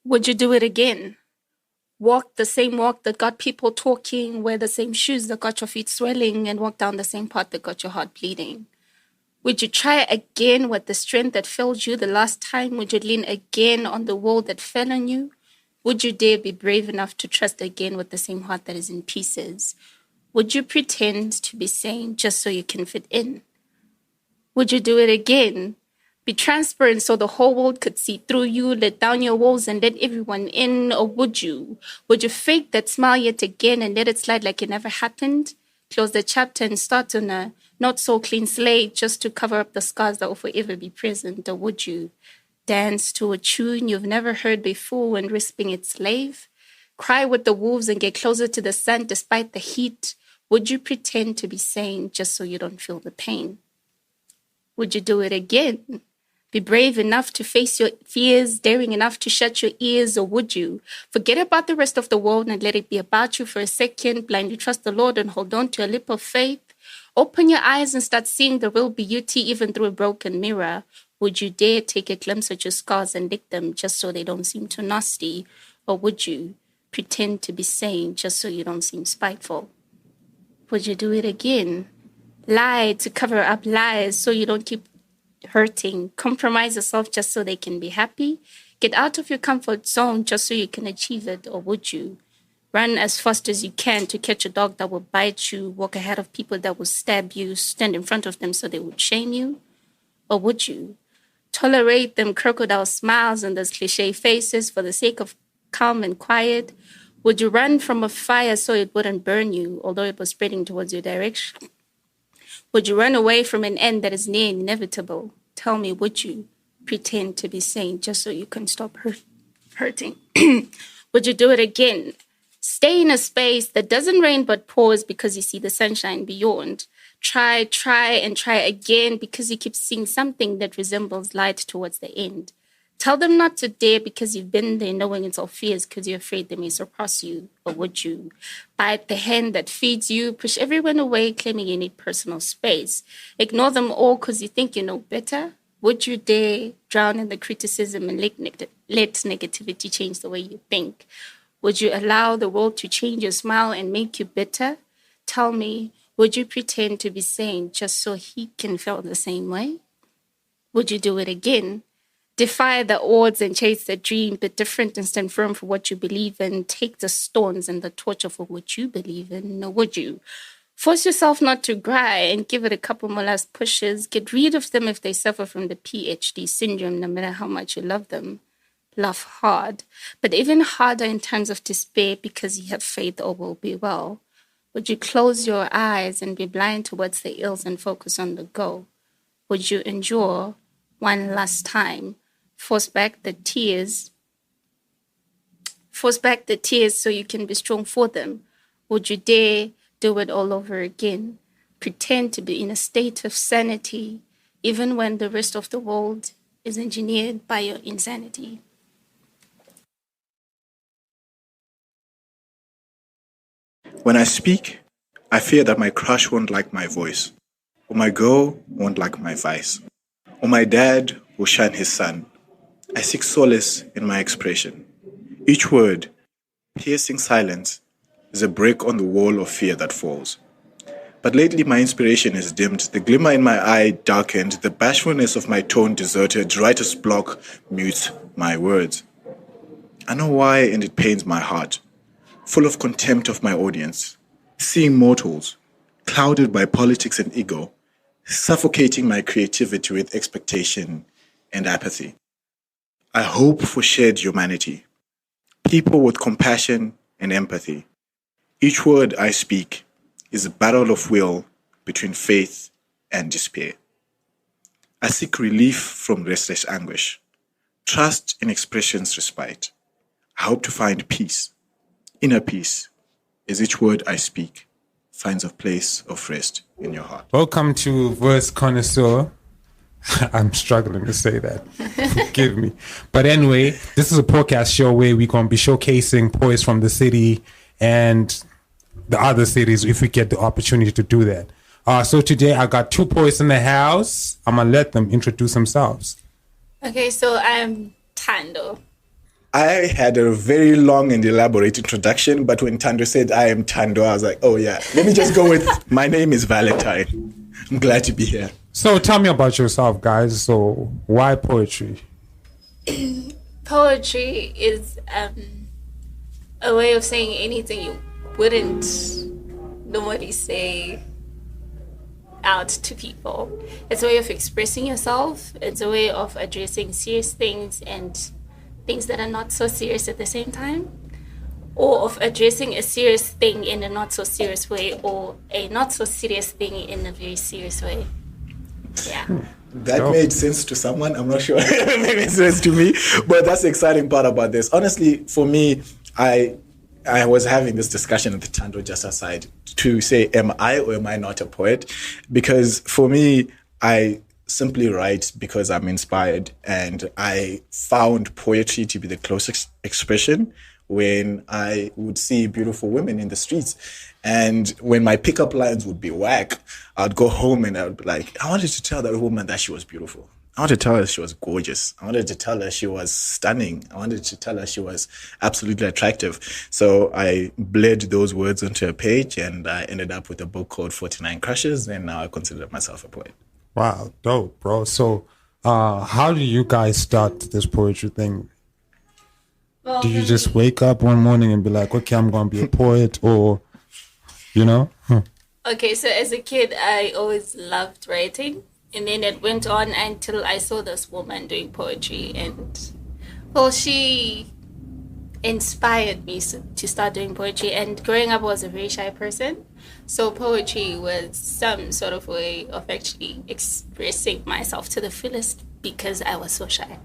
Would you do it again? Walk the same walk that got people talking, wear the same shoes that got your feet swelling, and walk down the same path that got your heart bleeding? Would you try again with the strength that failed you the last time? Would you lean again on the wall that fell on you? Would you dare be brave enough to trust again with the same heart that is in pieces? Would you pretend to be sane just so you can fit in? Would you do it again? Be transparent so the whole world could see through you, let down your walls and let everyone in? Or would you? Would you fake that smile yet again and let it slide like it never happened? Close the chapter and start on a not so clean slate just to cover up the scars that will forever be present? Or would you dance to a tune you've never heard before and risk being its slave? Cry with the wolves and get closer to the sun despite the heat? Would you pretend to be sane just so you don't feel the pain? Would you do it again? Be brave enough to face your fears, daring enough to shut your ears? Or would you forget about the rest of the world and let it be about you for a second, blindly trust the Lord and hold on to a lip of faith? Open your eyes and start seeing the real beauty even through a broken mirror. Would you dare take a glimpse at your scars and lick them just so they don't seem too nasty? Or would you pretend to be sane just so you don't seem spiteful? Would you do it again? Lie to cover up lies so you don't keep hurting? Compromise yourself just so they can be happy? Get out of your comfort zone just so you can achieve it? Or would you run as fast as you can to catch a dog that will bite you, walk ahead of people that will stab you, stand in front of them so they would shame you? Or would you tolerate them crocodile smiles and those cliche faces for the sake of calm and quiet? Would you run from a fire so it wouldn't burn you, although it was spreading towards your direction? Would you run away from an end that is near inevitable? Tell me, would you pretend to be sane just so you can stop hurting? Would you do it again? Stay in a space that doesn't rain but pours because you see the sunshine beyond. Try and try again because you keep seeing something that resembles light towards the end. Tell them not to dare because you've been there knowing it's all fears because you're afraid they may surpass you. Or would you bite the hand that feeds you, push everyone away claiming you need personal space, ignore them all because you think you know better? Would you dare drown in the criticism and let negativity change the way you think? Would you allow the world to change your smile and make you bitter? Tell me, would you pretend to be sane just so he can feel the same way? Would you do it again? Defy the odds and chase the dream, but different and stand firm for what you believe in. Take the stones and the torture for what you believe in. Or would you force yourself not to cry and give it a couple more last pushes? Get rid of them if they suffer from the PhD syndrome, no matter how much you love them. Love hard, but even harder in times of despair because you have faith all will be well. Would you close your eyes and be blind towards the ills and focus on the goal? Would you endure one last time? Force back the tears so you can be strong for them? Would you dare do it all over again? Pretend to be in a state of sanity, even when the rest of the world is engineered by your insanity? When I speak, I fear that my crush won't like my voice, or my girl won't like my vice, or my dad will shun his son. I seek solace in my expression. Each word, piercing silence, is a brick on the wall of fear that falls. But lately my inspiration is dimmed, the glimmer in my eye darkened, the bashfulness of my tone deserted, writer's block mutes my words. I know why, and it pains my heart. Full of contempt of my audience, seeing mortals, clouded by politics and ego, suffocating my creativity with expectation and apathy. I hope for shared humanity, people with compassion and empathy. Each word I speak is a battle of will between faith and despair. I seek relief from restless anguish, trust in expression's respite. I hope to find peace, inner peace, as each word I speak finds a place of rest in your heart. Welcome to Verse Connoisseur. I'm struggling to say that. Forgive me. But anyway, this is a podcast show where we're going to be showcasing poets from the city and the other cities if we get the opportunity to do that. So today I got two poets in the house. I'm going to let them introduce themselves. Okay, so I'm Tando. I had a very long and elaborate introduction, but when Tando said I am Tando, I was like, oh yeah, let me just go with my name is Valentine. I'm glad to be here. So tell me about yourself, guys. So why poetry? Poetry is a way of saying anything you wouldn't normally say out to people. It's a way of expressing yourself. It's a way of addressing serious things and things that are not so serious at the same time, or of addressing a serious thing in a not so serious way, or a not so serious thing in a very serious way. Yeah. That made sense to someone. I'm not sure it made sense to me, but that's the exciting part about this. Honestly, for me, I was having this discussion with Tando just aside to say, am I or am I not a poet? Because for me, I simply write because I'm inspired, and I found poetry to be the closest expression when I would see beautiful women in the streets. And when my pickup lines would be whack, I'd go home and I would be like, I wanted to tell that woman that she was beautiful. I wanted to tell her she was gorgeous. I wanted to tell her she was stunning. I wanted to tell her she was absolutely attractive. So I bled those words onto a page, and I ended up with a book called 49 Crushes, and now I consider myself a poet. Wow, dope, bro. So how do you guys start this poetry thing? Well, Do you just wake up one morning and be like, okay, I'm going to be a poet, or, you know? Okay, so as a kid, I always loved writing. And then it went on until I saw this woman doing poetry. And, well, she inspired me to start doing poetry. And growing up, I was a very shy person. So poetry was some sort of way of actually expressing myself to the fullest because I was so shy.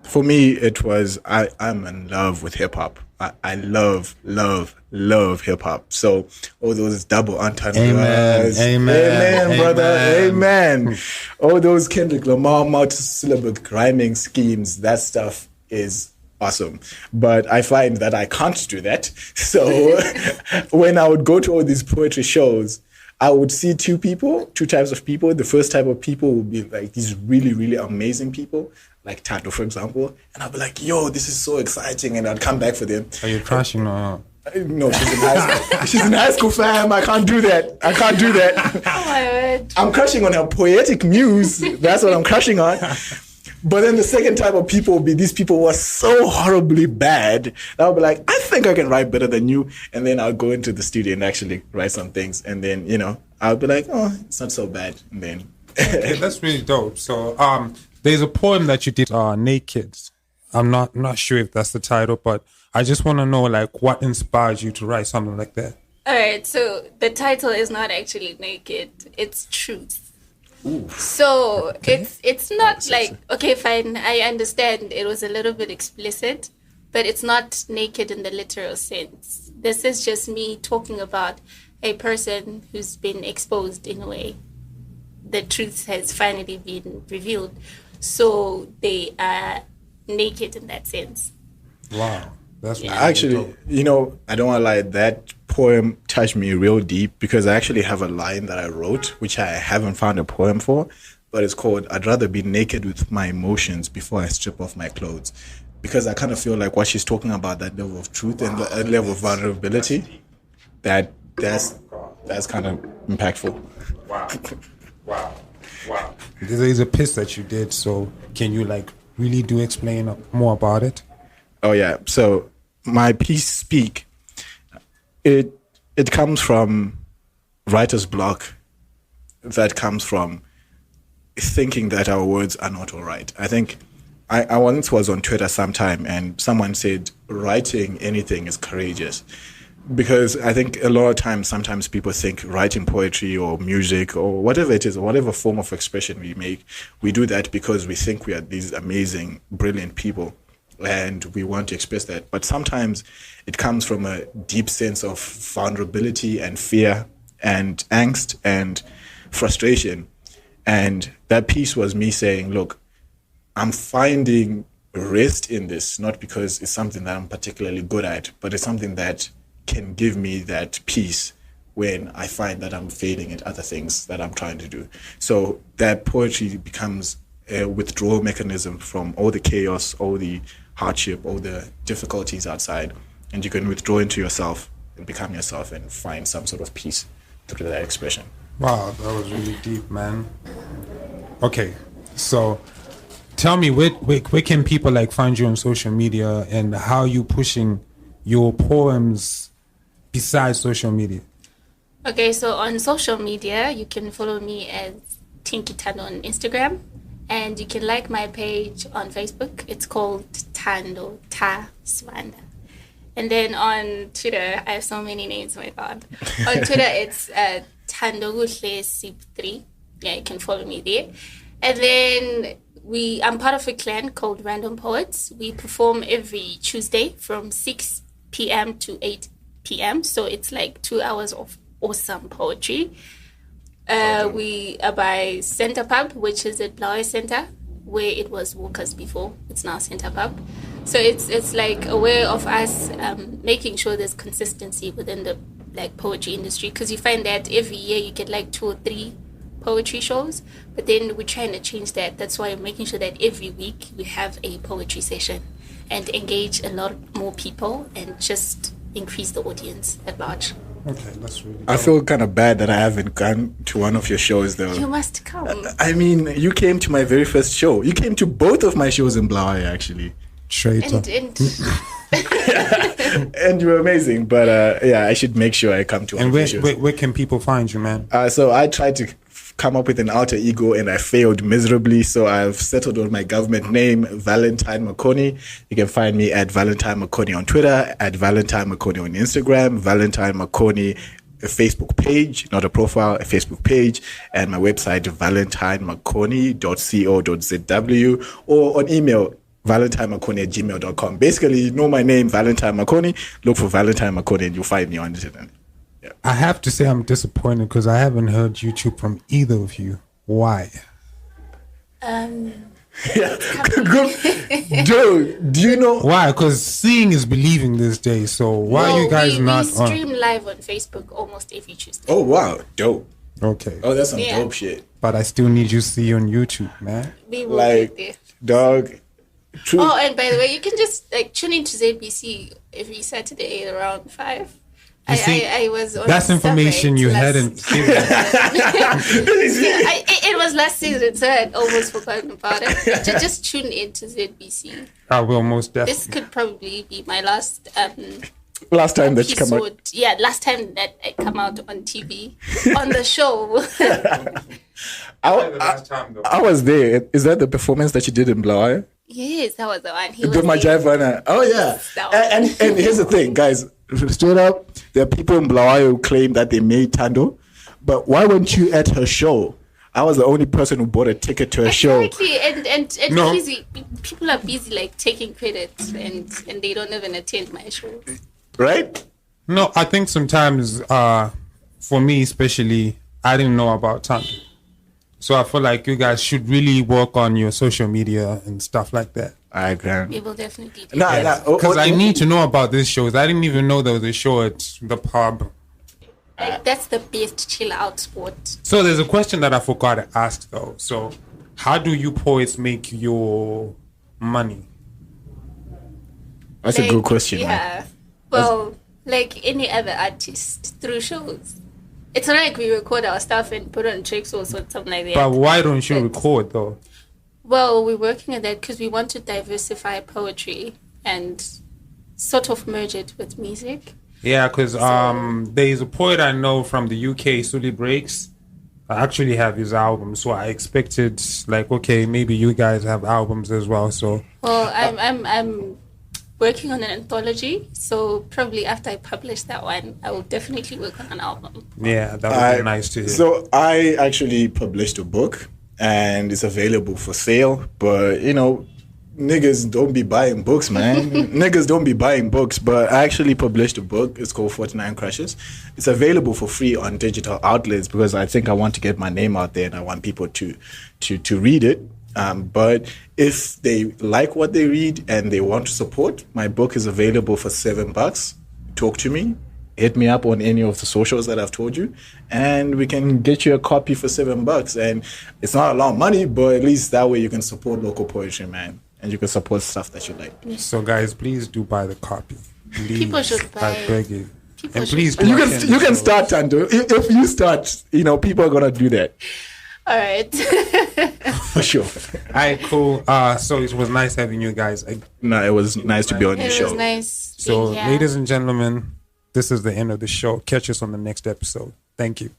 For me, it was, I'm in love with hip hop. I love hip hop. So all those double entendres. Amen, brother. Amen. All those Kendrick Lamar multi-syllabic rhyming schemes, that stuff is awesome. But I find that I can't do that. So when I would go to all these poetry shows, I would see two types of people. The first type of people would be like these really, really amazing people, like Tato, for example. And I'd be like, yo, this is so exciting. And I'd come back for them. Are you crashing on her? No, she's in high school. She's in high school, fam. I can't do that. Oh my word. I'm crushing on her poetic muse. That's what I'm crushing on. But then the second type of people will be these people who are so horribly bad that I'll be like, I think I can write better than you. And then I'll go into the studio and actually write some things. And then, I'll be like, oh, it's not so bad. And then... Okay, that's really dope. So there's a poem that you did, Naked. I'm not sure if that's the title, but I just want to know, like, what inspired you to write something like that? All right, so the title is not actually Naked. It's Truth. Ooh. So Okay. it's not like, okay, fine, I understand it was a little bit explicit, but it's not naked in the literal sense. This is just me talking about a person who's been exposed in a way. The truth has finally been revealed. So they are naked in that sense. Wow. That's really Actually, dope. I don't want to lie, that poem touched me real deep because I actually have a line that I wrote, which I haven't found a poem for, but it's called, I'd rather be naked with my emotions before I strip off my clothes. Because I kind of feel like what she's talking about, that level of truth and that level of vulnerability, that's kind of impactful. Wow. There is a piece that you did, so can you really do explain more about it? Oh yeah. So my piece Speak, it comes from writer's block that comes from thinking that our words are not all right. I think I once was on Twitter sometime and someone said writing anything is courageous. Because I think a lot of times, sometimes people think writing poetry or music or whatever it is, or whatever form of expression we make, we do that because we think we are these amazing, brilliant people and we want to express that. But sometimes it comes from a deep sense of vulnerability and fear and angst and frustration. And that piece was me saying, look, I'm finding rest in this, not because it's something that I'm particularly good at, but it's something that can give me that peace when I find that I'm failing at other things that I'm trying to do. So that poetry becomes a withdrawal mechanism from all the chaos, all the hardship, all the difficulties outside, and you can withdraw into yourself and become yourself and find some sort of peace through that expression. Wow, that was really deep, man. Okay, so tell me, where can people like find you on social media, and how you pushing your poems besides social media? Okay, so on social media, you can follow me as Tinky Tando on Instagram, and you can like my page on Facebook. It's called Tando Ta Swanda. And then on Twitter, I have so many names, oh my God. On Twitter, it's Tandoguhle Sip3. Yeah, you can follow me there. And then I'm part of a clan called Random Poets. We perform every Tuesday from 6 p.m. to 8 p.m. So it's like 2 hours of awesome poetry. We are by Center Pub, which is at Blaue Center, where it was Walker's before. It's now Center Pub. So it's like a way of us making sure there's consistency within the like poetry industry, because you find that every year you get like 2 or 3 poetry shows, but then we're trying to change that. That's why I'm making sure that every week we have a poetry session and engage a lot more people and just increase the audience at large. Okay, that's really I feel kind of bad that I haven't gone to one of your shows, though. You must come. I mean, you came to my very first show. You came to both of my shows in Blaue, actually. Traitor. And you were amazing. But yeah, I should make sure I come to one And of your shows. where can people find you, man? So I tried to come up with an alter ego and I failed miserably. So I've settled on my government name, Valentine Makoni. You can find me at Valentine Makoni on Twitter, at Valentine Makoni on Instagram, Valentine Makoni, a Facebook page, not a profile, a Facebook page, and my website, valentinemakoni.co.zw, or on email, valentinemakoni@gmail.com. Basically, you know my name, Valentine Makoni. Look for Valentine Makoni and you'll find me on it. Yeah. I have to say I'm disappointed because I haven't heard YouTube from either of you. Why? Yeah. Good. Joe, do you know Why? Because seeing is believing this day. So why are you guys not we on? stream live on Facebook almost every Tuesday. Oh wow, dope. Okay. Oh, that's some Yeah. dope shit. But I still need you to see you on YouTube, man. We will Like, get there. dog. True. Oh, and by the way, you can just like tune into ZBC every Saturday around 5. I was on That's information you hadn't given. It was last season, so I had almost forgotten about it. Just tune into ZBC. I will most This definitely. could probably be my last Last time that you come out. episode. Yeah, last time that I come out on TV on the show. I was there. Is that the performance that you did in Blaue? Yes, that was the one. He The was my there. Jaivana. Oh yeah. That one. And here's the thing, guys. Straight up, there are people in Blaue who claim that they made Tando, but why weren't you at her show? I was the only person who bought a ticket to her show. Exactly, and No. busy. People are busy like taking credit, and they don't even attend my show. Right? No, I think sometimes, for me especially, I didn't know about Tando. So I feel like you guys should really work on your social media and stuff like that. I can. We will definitely do Nah, that. nah. Because I need to know about these shows. I didn't even know there was a show at the pub. Like, that's the best chill out sport. So there's a question that I forgot to ask though. So how do you poets make your money? That's a good question, man. Yeah. Well, like any other artist, through shows. It's not like we record our stuff and put on tricks or something like that. But why don't you But- record though? Well, we're working on that because we want to diversify poetry and sort of merge it with music. Yeah, because there's a poet I know from the UK, Sully Breaks. I actually have his album, so I expected like, okay, maybe you guys have albums as well. So Well, I'm working on an anthology, so probably after I publish that one, I will definitely work on an album. yeah, that would be nice to hear. So I actually published a book and it's available for sale, but you know, niggas don't be buying books, man. Niggas don't be buying books, but I actually published a book. It's called 49 Crushes. It's available for free on digital outlets because I think I want to get my name out there and I want people to read it. But if they like what they read and they want to support, my book is available for $7. Talk to me hit me up on any of the socials that I've told you, and we can get you a copy for $7. And it's not a lot of money, but at least that way you can support local poetry, man, and you can support stuff that you like. So, guys, please do buy the copy. Please, People should buy I beg you. People And should please, buy You do can you can start, Tando. If you start, people are gonna do that All right. for sure. All right, cool. So it was nice having you guys. No, it was nice to be on your It show. was nice. So, being here. ladies and gentlemen, this is the end of the show. Catch us on the next episode. Thank you.